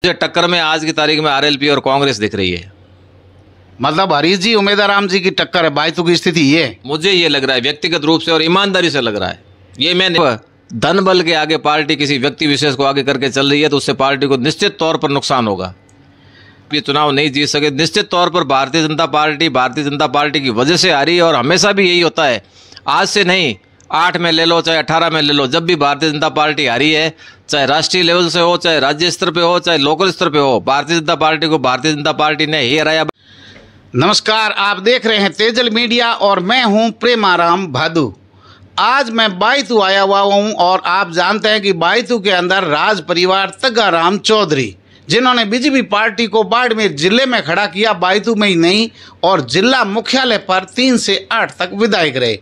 मुझे टक्कर में आज की तारीख में आरएलपी और कांग्रेस दिख रही है। मतलब हरीश जी उमेदवार जी की टक्कर है, बायतू की स्थिति ये मुझे ये लग रहा है, व्यक्तिगत रूप से और ईमानदारी से लग रहा है। ये मैं धन बल के आगे पार्टी किसी व्यक्ति विशेष को आगे करके चल रही है तो उससे पार्टी को निश्चित तौर पर नुकसान होगा। ये चुनाव नहीं जीत सके, निश्चित तौर पर भारतीय जनता पार्टी की वजह से आ रही है। और हमेशा भी यही होता है, आज से नहीं, 8 में ले लो चाहे 18 में ले लो, जब भी भारतीय जनता पार्टी आ रही है, चाहे राष्ट्रीय लेवल से हो, चाहे राज्य स्तर पे हो, चाहे लोकल स्तर पे हो, भारतीय जनता पार्टी को भारतीय जनता पार्टी ने ही हराया। नमस्कार, आप देख रहे हैं तेजल मीडिया और मैं हूं प्रेमाराम भादु। आज मैं बायतू आया हुआ हूं और आप जानते हैं कि बायतू के अंदर राज परिवार तग्गाराम चौधरी, जिन्होंने बीजेपी पार्टी को बाड़मेर जिले में खड़ा किया, बायतू में ही नहीं और जिला मुख्यालय पर 3 से 8 तक विधायक रहे।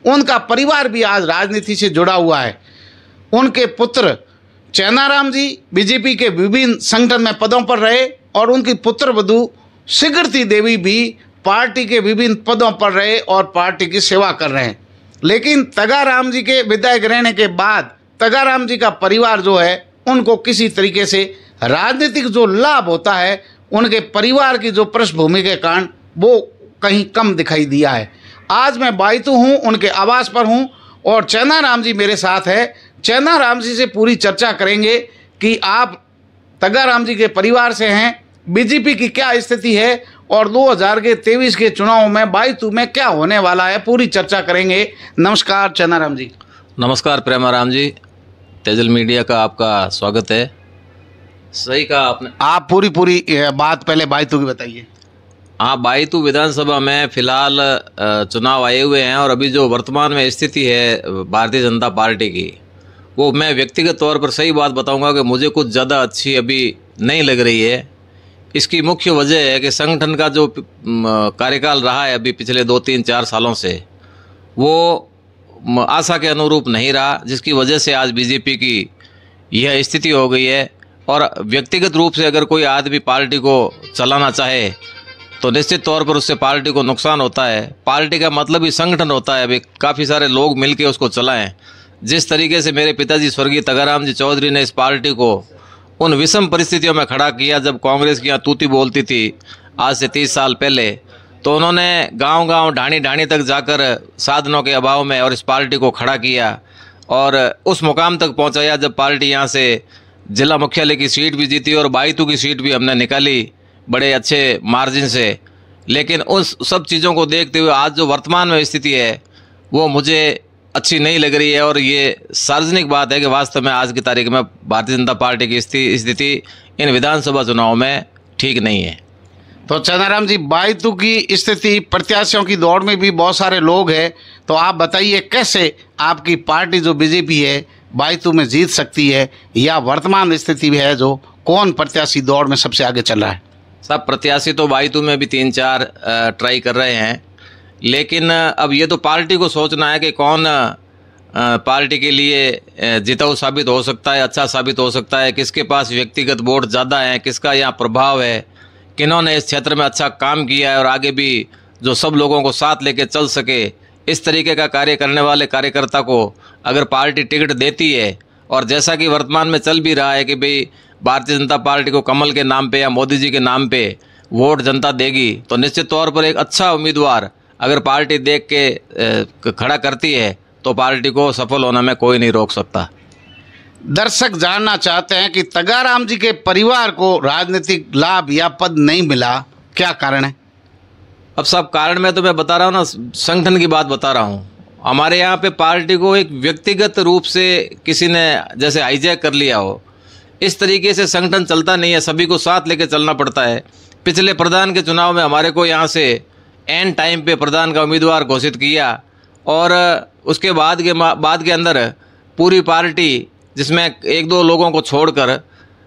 उनका परिवार भी आज राजनीति से जुड़ा हुआ है। उनके पुत्र चैनाराम जी बीजेपी के विभिन्न संगठन में पदों पर रहे और उनकी पुत्रवधू सिगरती देवी भी पार्टी के विभिन्न पदों पर रहे और पार्टी की सेवा कर रहे हैं। लेकिन तग्गाराम जी के विधायक रहने के बाद तग्गाराम जी का परिवार जो है, उनको किसी तरीके से राजनीतिक जो लाभ होता है, उनके परिवार की जो पृष्ठभूमि के कारण वो कहीं कम दिखाई दिया है। आज मैं बायतू हूँ, उनके आवास पर हूँ और चैनाराम जी मेरे साथ है। चैनाराम जी से पूरी चर्चा करेंगे कि आप तग्गाराम जी के परिवार से हैं, बीजेपी की क्या स्थिति है और 2023 के चुनाव में बायतू में क्या होने वाला है, पूरी चर्चा करेंगे। नमस्कार चैनाराम जी। नमस्कार प्रेमाराम जी, तेजल मीडिया का आपका स्वागत है। सही कहा आपने। आप पूरी बात पहले बायतू की बताइए। हाँ, बायतू विधानसभा में फिलहाल चुनाव आए हुए हैं और अभी जो वर्तमान में स्थिति है भारतीय जनता पार्टी की, वो मैं व्यक्तिगत तौर पर सही बात बताऊंगा कि मुझे कुछ ज़्यादा अच्छी अभी नहीं लग रही है। इसकी मुख्य वजह है कि संगठन का जो कार्यकाल रहा है अभी पिछले 2-3-4 सालों से, वो आशा के अनुरूप नहीं रहा, जिसकी वजह से आज बीजेपी की यह स्थिति हो गई है। और व्यक्तिगत रूप से अगर कोई आदमी पार्टी को चलाना चाहे तो निश्चित तौर पर उससे पार्टी को नुकसान होता है। पार्टी का मतलब ही संगठन होता है, अभी काफ़ी सारे लोग मिलके उसको चलाएं। जिस तरीके से मेरे पिताजी स्वर्गीय तग्गाराम जी चौधरी ने इस पार्टी को उन विषम परिस्थितियों में खड़ा किया जब कांग्रेस की यहाँ तूती बोलती थी आज से 30 साल पहले, तो उन्होंने गांव-गांव ढाणी तक जाकर साधनों के अभाव में और इस पार्टी को खड़ा किया और उस मुकाम तक पहुंचाया जब पार्टी यहाँ से जिला मुख्यालय की सीट भी जीती और बायतू की सीट भी हमने निकाली बड़े अच्छे मार्जिन से। लेकिन उस सब चीज़ों को देखते हुए आज जो वर्तमान में स्थिति है वो मुझे अच्छी नहीं लग रही है और ये सार्वजनिक बात है कि वास्तव में आज की तारीख में भारतीय जनता पार्टी की स्थिति इन विधानसभा चुनाव में ठीक नहीं है। तो चैनाराम जी, बायतू की स्थिति, प्रत्याशियों की दौड़ में भी बहुत सारे लोग हैं, तो आप बताइए कैसे आपकी पार्टी जो बीजेपी है बायतू में जीत सकती है, या वर्तमान स्थिति भी है जो कौन प्रत्याशी दौड़ में सबसे आगे चल रहा है? सब प्रत्याशी तो बायतू में भी 3-4 ट्राई कर रहे हैं, लेकिन अब ये तो पार्टी को सोचना है कि कौन पार्टी के लिए जिताऊ साबित हो सकता है, अच्छा साबित हो सकता है, किसके पास व्यक्तिगत वोट ज़्यादा है, किसका यहाँ प्रभाव है, किन्होंने इस क्षेत्र में अच्छा काम किया है और आगे भी जो सब लोगों को साथ लेके चल सके, इस तरीके का कार्य करने वाले कार्यकर्ता को अगर पार्टी टिकट देती है और जैसा कि वर्तमान में चल भी रहा है कि भाई भारतीय जनता पार्टी को कमल के नाम पे या मोदी जी के नाम पे वोट जनता देगी, तो निश्चित तौर पर एक अच्छा उम्मीदवार अगर पार्टी देख के खड़ा करती है तो पार्टी को सफल होने में कोई नहीं रोक सकता। दर्शक जानना चाहते हैं कि तग्गाराम जी के परिवार को राजनीतिक लाभ या पद नहीं मिला, क्या कारण है? अब सब कारण में तो मैं बता रहा हूँ ना, संगठन की बात बता रहा हूँ। हमारे यहाँ पे पार्टी को एक व्यक्तिगत रूप से किसी ने जैसे हाईजैक कर लिया हो, इस तरीके से संगठन चलता नहीं है, सभी को साथ लेके चलना पड़ता है। पिछले प्रधान के चुनाव में हमारे को यहाँ से एंड टाइम पे प्रधान का उम्मीदवार घोषित किया और उसके बाद के अंदर पूरी पार्टी, जिसमें 1-2 लोगों को छोड़कर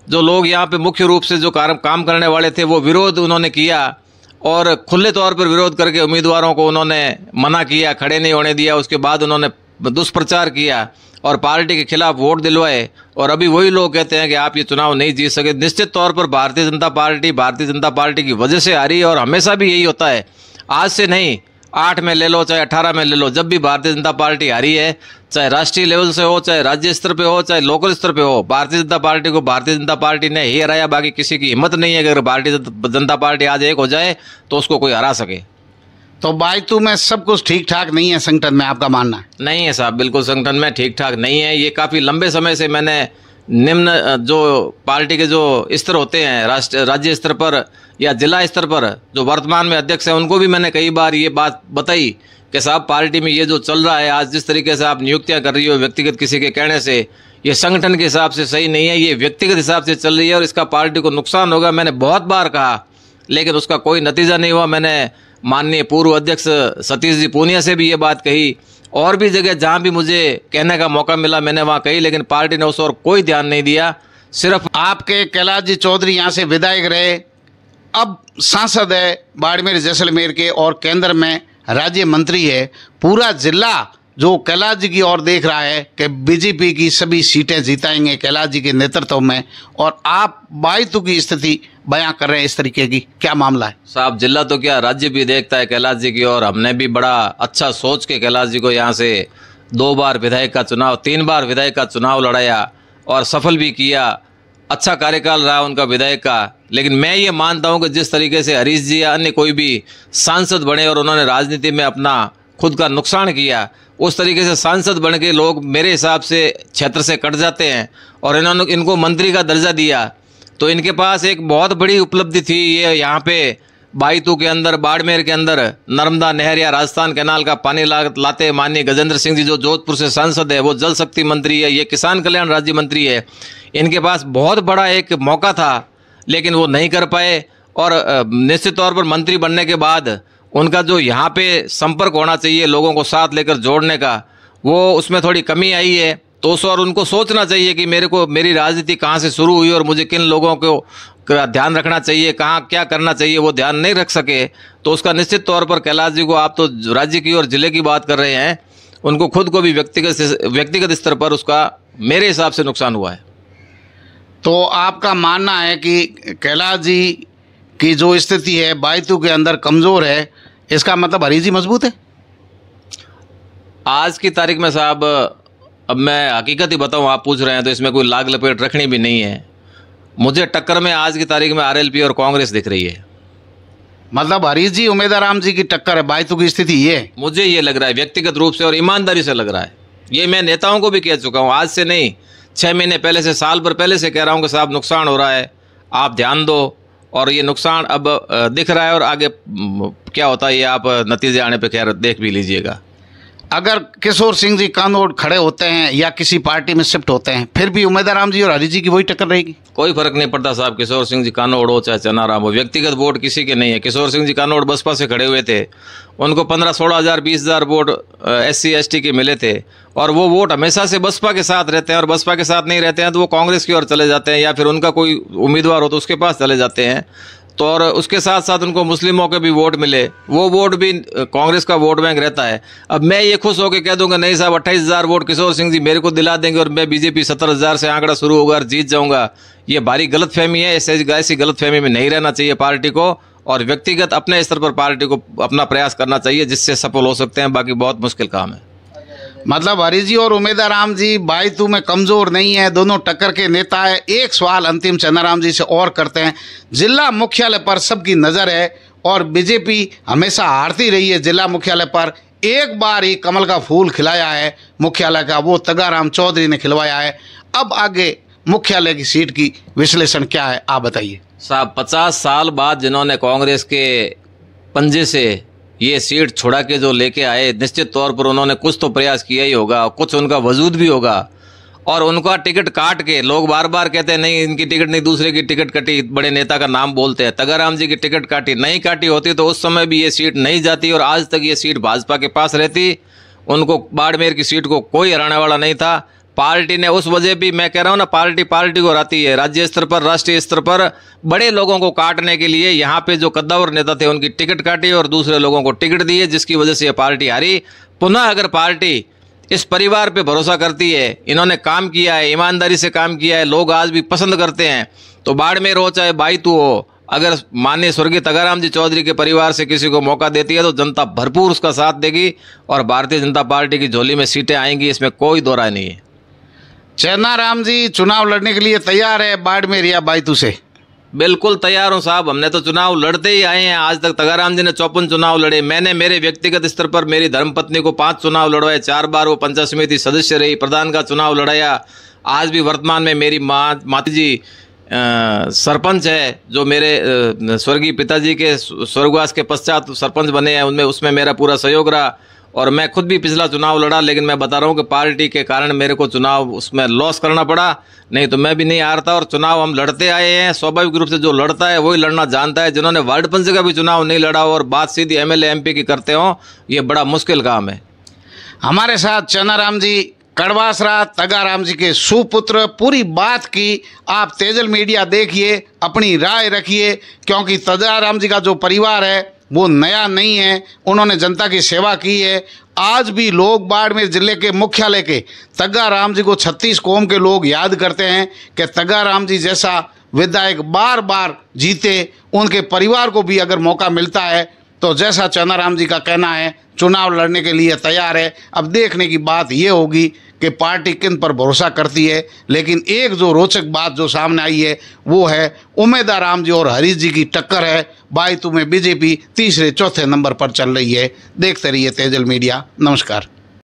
जो लोग यहाँ पे मुख्य रूप से जो काम करने वाले थे, वो विरोध उन्होंने किया और खुले तौर पर विरोध करके उम्मीदवारों को उन्होंने मना किया, खड़े नहीं होने दिया। उसके बाद उन्होंने दुष्प्रचार किया और पार्टी के खिलाफ वोट दिलवाए और अभी वही लोग कहते हैं कि आप ये चुनाव नहीं जीत सके। निश्चित तौर पर भारतीय जनता पार्टी की वजह से आ रही है और हमेशा भी यही होता है, आज से नहीं, 8 में ले लो चाहे 18 में ले लो, जब भी भारतीय जनता पार्टी हारी है, चाहे राष्ट्रीय लेवल से हो, चाहे राज्य स्तर पे हो, चाहे लोकल स्तर पे हो, भारतीय जनता पार्टी को भारतीय जनता पार्टी ने ही हराया। बाकी किसी की हिम्मत नहीं है कि अगर भारतीय जनता पार्टी आज एक हो जाए तो उसको कोई हरा सके। तो बायतू में सब कुछ ठीक ठाक नहीं है संगठन में, आपका मानना है? नहीं है साहब, बिल्कुल संगठन में ठीक ठाक नहीं है। ये काफ़ी लंबे समय से मैंने निम्न जो पार्टी के जो स्तर होते हैं, राज्य स्तर पर या जिला स्तर पर जो वर्तमान में अध्यक्ष हैं, उनको भी मैंने कई बार ये बात बताई कि साहब पार्टी में ये जो चल रहा है आज, जिस तरीके से आप नियुक्तियां कर रही हो व्यक्तिगत किसी के कहने से, ये संगठन के हिसाब से सही नहीं है, ये व्यक्तिगत हिसाब से चल रही है और इसका पार्टी को नुकसान होगा। मैंने बहुत बार कहा, लेकिन उसका कोई नतीजा नहीं हुआ। मैंने माननीय पूर्व अध्यक्ष सतीश जी पूनिया से भी ये बात कही, और भी जगह जहाँ भी मुझे कहने का मौका मिला मैंने वहाँ कही, लेकिन पार्टी ने उस और कोई ध्यान नहीं दिया। सिर्फ आपके कैलाश जी चौधरी यहाँ से विधायक रहे, अब सांसद है बाड़मेर जैसलमेर के और केंद्र में राज्य मंत्री है। पूरा जिला जो कैलाश जी की ओर देख रहा है कि बीजेपी की सभी सीटें जीताएंगे कैलाश जी के नेतृत्व में, और आप बायतू की स्थिति बयां कर रहे हैं इस तरीके की, क्या मामला है? साहब जिला तो क्या राज्य भी देखता है कैलाश जी की, और हमने भी बड़ा अच्छा सोच के कैलाश जी को यहाँ से 2 बार विधायक का चुनाव, 3 बार विधायक का चुनाव लड़ाया और सफल भी किया। अच्छा कार्यकाल रहा उनका विधायक का। लेकिन मैं ये मानता हूँ कि जिस तरीके से हरीश जी या अन्य कोई भी सांसद बने और उन्होंने राजनीति में अपना खुद का नुकसान किया, उस तरीके से सांसद बन के लोग मेरे हिसाब से क्षेत्र से कट जाते हैं। और इन्होंने इनको मंत्री का दर्जा दिया, तो इनके पास एक बहुत बड़ी उपलब्धि थी। ये यहाँ पे बायतू के अंदर, बाड़मेर के अंदर नर्मदा नहर या राजस्थान कैनाल का पानी लाते माननीय गजेंद्र सिंह जी जो जोधपुर से सांसद है, वो जल शक्ति मंत्री है, ये किसान कल्याण राज्य मंत्री है। इनके पास बहुत बड़ा एक मौका था, लेकिन वो नहीं कर पाए। और निश्चित तौर पर मंत्री बनने के बाद उनका जो यहाँ पे संपर्क होना चाहिए लोगों को साथ लेकर जोड़ने का, वो उसमें थोड़ी कमी आई है। तो उस और उनको सोचना चाहिए कि मेरी राजनीति कहाँ से शुरू हुई और मुझे किन लोगों को ध्यान रखना चाहिए, कहाँ क्या करना चाहिए, वो ध्यान नहीं रख सके। तो उसका निश्चित तौर पर कैलाश जी को, आप तो राज्य की और जिले की बात कर रहे हैं, उनको खुद को भी व्यक्तिगत स्तर पर उसका मेरे हिसाब से नुकसान हुआ है। तो आपका मानना है कि कैलाश जी की जो स्थिति है बायतू के अंदर कमज़ोर है, इसका मतलब हरीश जी मजबूत है? आज की तारीख में साहब, अब मैं हकीकत ही बताऊं, आप पूछ रहे हैं तो इसमें कोई लाग लपेट रखनी भी नहीं है। मुझे टक्कर में आज की तारीख में आरएलपी और कांग्रेस दिख रही है। मतलब हरीश जी उमेदराम जी की टक्कर है, बायतू की स्थिति ये है? मुझे ये लग रहा है, व्यक्तिगत रूप से और ईमानदारी से लग रहा है। ये मैं नेताओं को भी कह चुका हूँ, आज से नहीं, 6 महीने पहले से, साल भर पहले से कह रहा हूँ कि साहब नुकसान हो रहा है, आप ध्यान दो। और ये नुकसान अब दिख रहा है, और आगे क्या होता है ये आप नतीजे आने पे खैर देख भी लीजिएगा। अगर किशोर सिंह जी कानोड़ खड़े होते हैं या किसी पार्टी में शिफ्ट होते हैं, फिर भी उमेदराम जी और हरीश जी की वही टक्कर रहेगी? कोई फर्क नहीं पड़ता साहब, किशोर सिंह जी कानोड़ हो चाहे चनाराम हो, व्यक्तिगत वोट किसी के नहीं है। किशोर सिंह जी कानोड़ बसपा से खड़े हुए थे, उनको 15-16 हज़ार 20 हज़ार वोट SC ST के मिले थे, और वो वोट हमेशा से बसपा के साथ रहते हैं, और बसपा के साथ नहीं रहते हैं तो वो कांग्रेस की ओर चले जाते हैं, या फिर उनका कोई उम्मीदवार हो तो उसके पास चले जाते हैं। तो और उसके साथ साथ उनको मुस्लिमों के भी वोट मिले, वो वोट भी कांग्रेस का वोट बैंक रहता है। अब मैं ये खुश होकर कह दूंगा नहीं साहब 28 हज़ार वोट किशोर सिंह जी मेरे को दिला देंगे और मैं बीजेपी 70 हज़ार से आंकड़ा शुरू होगा और जीत जाऊंगा, ये भारी गलतफहमी है। ऐसी गलतफहमी में नहीं रहना चाहिए पार्टी को, और व्यक्तिगत अपने स्तर पर पार्टी को अपना प्रयास करना चाहिए, जिससे सफल हो सकते हैं। बाकी बहुत मुश्किल काम है। मतलब हरीश जी और उमेदराम जी बायतू में कमज़ोर नहीं है, दोनों टक्कर के नेता है। एक सवाल अंतिम चन्नाराम जी से और करते हैं। जिला मुख्यालय पर सबकी नज़र है और बीजेपी हमेशा हारती रही है जिला मुख्यालय पर। एक बार ही कमल का फूल खिलाया है मुख्यालय का, वो तगाराम चौधरी ने खिलवाया है। अब आगे मुख्यालय की सीट की विश्लेषण क्या है, आप बताइए साहब। 50 साल बाद जिन्होंने कांग्रेस के पंजे से ये सीट छुड़ा के जो लेके आए, निश्चित तौर पर उन्होंने कुछ तो प्रयास किया ही होगा, कुछ उनका वजूद भी होगा। और उनका टिकट काट के लोग बार बार कहते हैं नहीं इनकी टिकट नहीं, दूसरे की टिकट कटी, बड़े नेता का नाम बोलते हैं। तगाराम जी की टिकट काटी, नहीं काटी होती तो उस समय भी ये सीट नहीं जाती और आज तक ये सीट भाजपा के पास रहती। उनको बाड़मेर की सीट को कोई हराने वाला नहीं था। पार्टी ने उस वजह भी, मैं कह रहा हूँ ना, पार्टी को हराती है। राज्य स्तर पर, राष्ट्रीय स्तर पर बड़े लोगों को काटने के लिए यहाँ पे जो कद्दावर नेता थे उनकी टिकट काटी और दूसरे लोगों को टिकट दी है, जिसकी वजह से ये पार्टी हारी। पुनः अगर पार्टी इस परिवार पे भरोसा करती है, इन्होंने काम किया है, ईमानदारी से काम किया है, लोग आज भी पसंद करते हैं, तो बाड़मेर हो चाहे बायतू हो, अगर माननीय स्वर्गीय तगाराम जी चौधरी के परिवार से किसी को मौका देती है तो जनता भरपूर उसका साथ देगी और भारतीय जनता पार्टी की झोली में सीटें आएंगी, इसमें कोई दो राय नहीं है। चन्नाराम जी चुनाव लड़ने के लिए तैयार है बाड़मेर या बायतू से? बिल्कुल तैयार हूँ साहब, हमने तो चुनाव लड़ते ही आए हैं। आज तक तगाराम जी ने 54 चुनाव लड़े, मैंने मेरे व्यक्तिगत स्तर पर मेरी धर्मपत्नी को 5 चुनाव लड़वाए, 4 बार वो पंचायत समिति सदस्य रही, प्रधान का चुनाव लड़ाया। आज भी वर्तमान में मेरी माता जी सरपंच है, जो मेरे स्वर्गीय पिताजी के स्वर्गवास के पश्चात सरपंच बने हैं, उनमें उसमें मेरा पूरा सहयोग रहा। और मैं खुद भी पिछला चुनाव लड़ा, लेकिन मैं बता रहा हूँ कि पार्टी के कारण मेरे को चुनाव उसमें लॉस करना पड़ा, नहीं तो मैं भी नहीं हारता। और चुनाव हम लड़ते आए हैं, स्वाभाविक रूप से जो लड़ता है वही लड़ना जानता है। जिन्होंने वार्ड पंच का भी चुनाव नहीं लड़ा और बात सीधी एमएलए एमपी की करते हो, ये बड़ा मुश्किल काम है। हमारे साथ चन्नाराम जी कड़वासरा तगाराम जी के सुपुत्र, पूरी बात की आप तेजल मीडिया देखिए, अपनी राय रखिए, क्योंकि तगाराम जी का जो परिवार है वो नया नहीं है, उन्होंने जनता की सेवा की है। आज भी लोग बाड़मेर जिले के मुख्यालय के तगाराम जी को 36 कौम के लोग याद करते हैं कि तगाराम जी जैसा विधायक बार बार जीते। उनके परिवार को भी अगर मौका मिलता है तो जैसा चन्नाराम जी का कहना है चुनाव लड़ने के लिए तैयार है। अब देखने की बात ये होगी कि पार्टी किन पर भरोसा करती है। लेकिन एक जो रोचक बात जो सामने आई है वो है उमेदाराम जी और हरीश जी की टक्कर है। बायतू में बीजेपी तीसरे चौथे नंबर पर चल रही है। देखते रहिए तेजल मीडिया। नमस्कार।